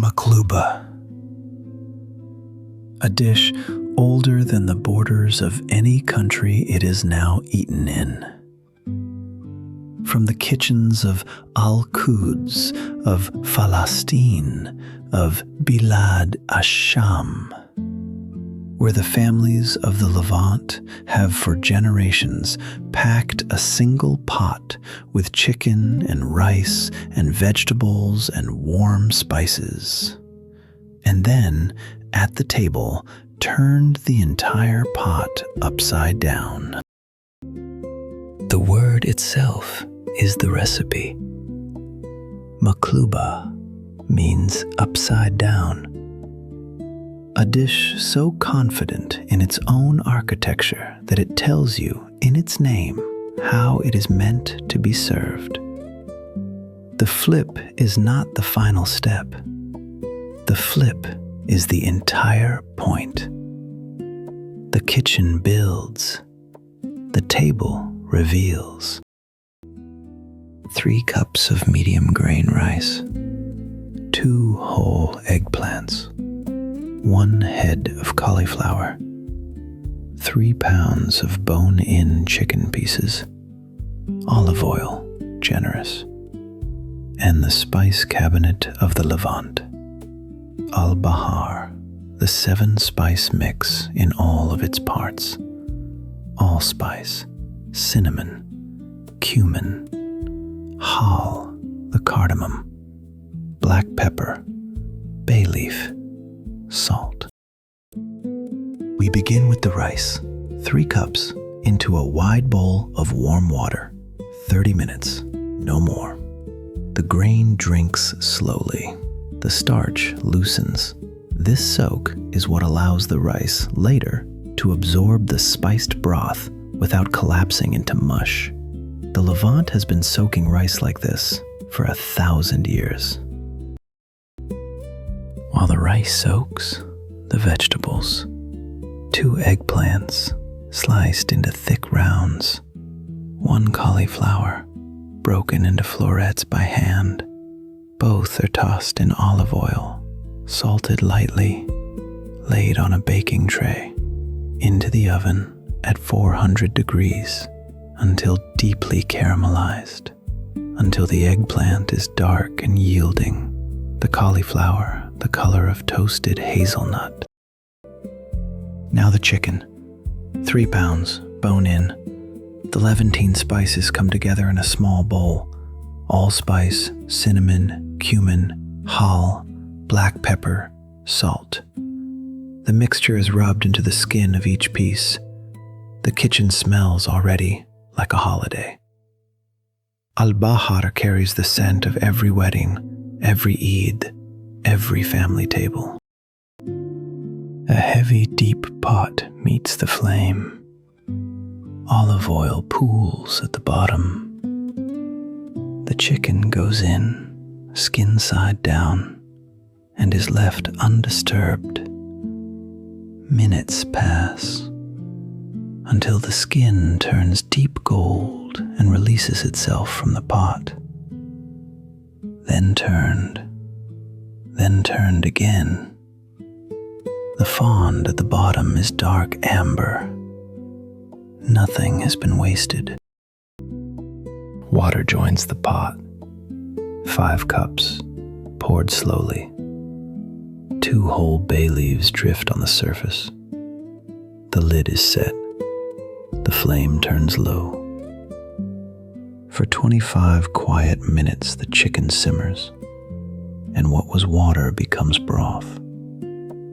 Maqluba, a dish older than the borders of any country it is now eaten in. From the kitchens of Al-Quds, of Palestine, of Bilad ash-Sham, where the families of the Levant have for generations packed a single pot with chicken and rice and vegetables and warm spices, and then, at the table, turned the entire pot upside down. The word itself is the recipe. Maqluba means upside down. A dish so confident in its own architecture that it tells you in its name how it is meant to be served. The flip is not the final step. The flip is the entire point. The kitchen builds. The table reveals. 3 cups of medium grain rice, 2 whole eggplants, 1 head of cauliflower, 3 pounds of bone-in chicken pieces, olive oil, generous, and the spice cabinet of the Levant, al-Bahar, the 7-spice mix in all of its parts, allspice, cinnamon, cumin, hal, the cardamom, black pepper, bay leaf, salt. We begin with the rice, 3 cups, into a wide bowl of warm water, 30 minutes, no more. The grain drinks slowly. The starch loosens. This soak is what allows the rice later to absorb the spiced broth without collapsing into mush. The Levant has been soaking rice like this for 1,000 years. While the rice soaks, the vegetables, 2 eggplants sliced into thick rounds, 1 cauliflower broken into florets by hand. Both are tossed in olive oil, salted lightly, laid on a baking tray, into the oven at 400 degrees until deeply caramelized, until the eggplant is dark and yielding, the cauliflower the color of toasted hazelnut. Now the chicken, 3 pounds, bone in. The Levantine spices come together in a small bowl. Allspice, cinnamon, cumin, hal, black pepper, salt. The mixture is rubbed into the skin of each piece. The kitchen smells already like a holiday. Al-Bahar carries the scent of every wedding, every Eid, every family table. A heavy, deep pot meets the flame. Olive oil pools at the bottom. The chicken goes in, skin side down, and is left undisturbed. Minutes pass until the skin turns deep gold and releases itself from the pot. Then turned again. The fond at the bottom is dark amber. Nothing has been wasted. Water joins the pot. 5 cups, poured slowly. 2 whole bay leaves drift on the surface. The lid is set. The flame turns low. For 25 quiet minutes, the chicken simmers, and what was water becomes broth,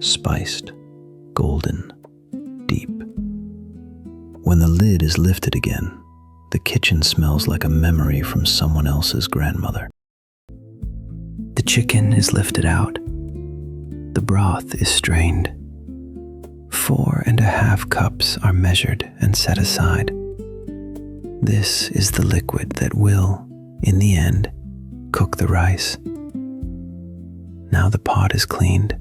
spiced, golden, deep. When the lid is lifted again, the kitchen smells like a memory from someone else's grandmother. The chicken is lifted out. The broth is strained. 4.5 cups are measured and set aside. This is the liquid that will, in the end, cook the rice. Now the pot is cleaned,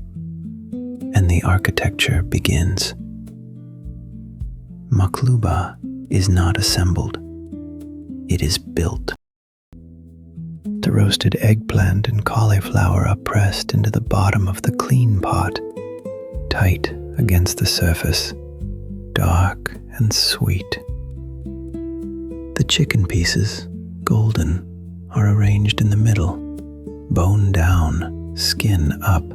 and the architecture begins. Maqluba is not assembled. It is built. To roasted eggplant and cauliflower are pressed into the bottom of the clean pot, tight against the surface, dark and sweet. The chicken pieces, golden, are arranged in the middle, bone down, skin up.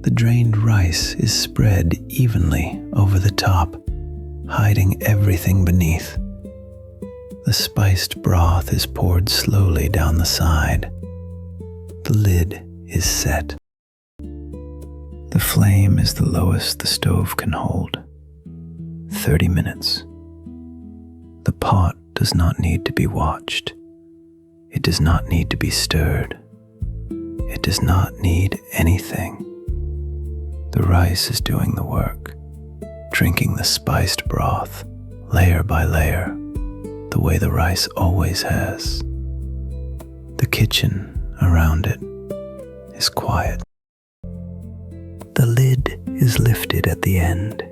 The drained rice is spread evenly over the top, hiding everything beneath. The spiced broth is poured slowly down the side. The lid is set. The flame is the lowest the stove can hold. 30 minutes. The pot does not need to be watched. It does not need to be stirred. It does not need anything. The rice is doing the work, drinking the spiced broth, layer by layer, the way the rice always has. The kitchen around it is quiet. The lid is lifted at the end.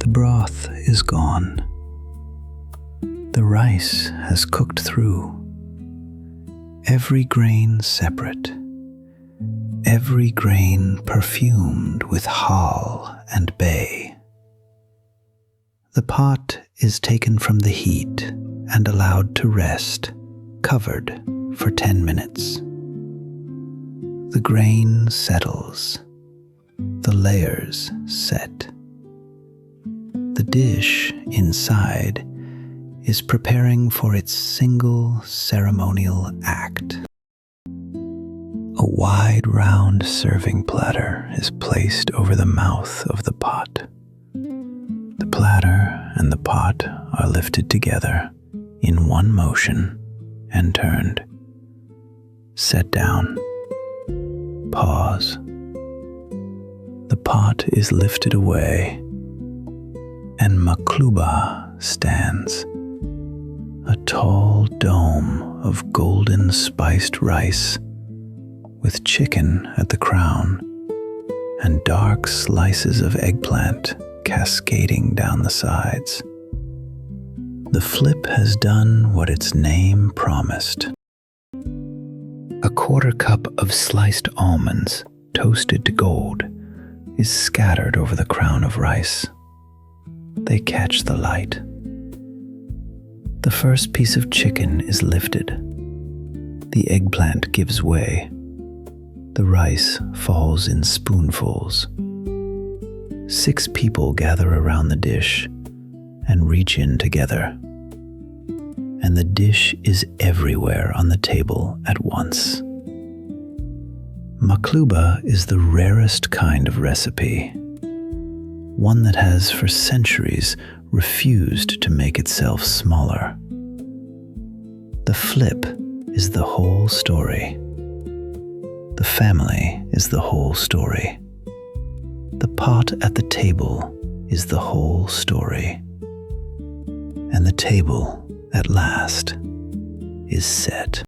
The broth is gone. The rice has cooked through. Every grain separate. Every grain perfumed with hal and bay. The pot is taken from the heat and allowed to rest, covered for 10 minutes. The grain settles. The layers set. The dish inside is preparing for its single ceremonial act. A wide round serving platter is placed over the mouth of the pot. The platter and the pot are lifted together in one motion and turned. Set down. Pause. The pot is lifted away, and Maqluba stands, a tall dome of golden spiced rice with chicken at the crown and dark slices of eggplant cascading down the sides. The flip has done what its name promised. A quarter cup of sliced almonds, toasted to gold, is scattered over the crown of rice. They catch the light. The first piece of chicken is lifted. The eggplant gives way. The rice falls in spoonfuls. 6 people gather around the dish and reach in together. And the dish is everywhere on the table at once. Maqluba is the rarest kind of recipe, one that has for centuries refused to make itself smaller. The flip is the whole story. The family is the whole story. The pot at the table is the whole story. And the table, at last, is set.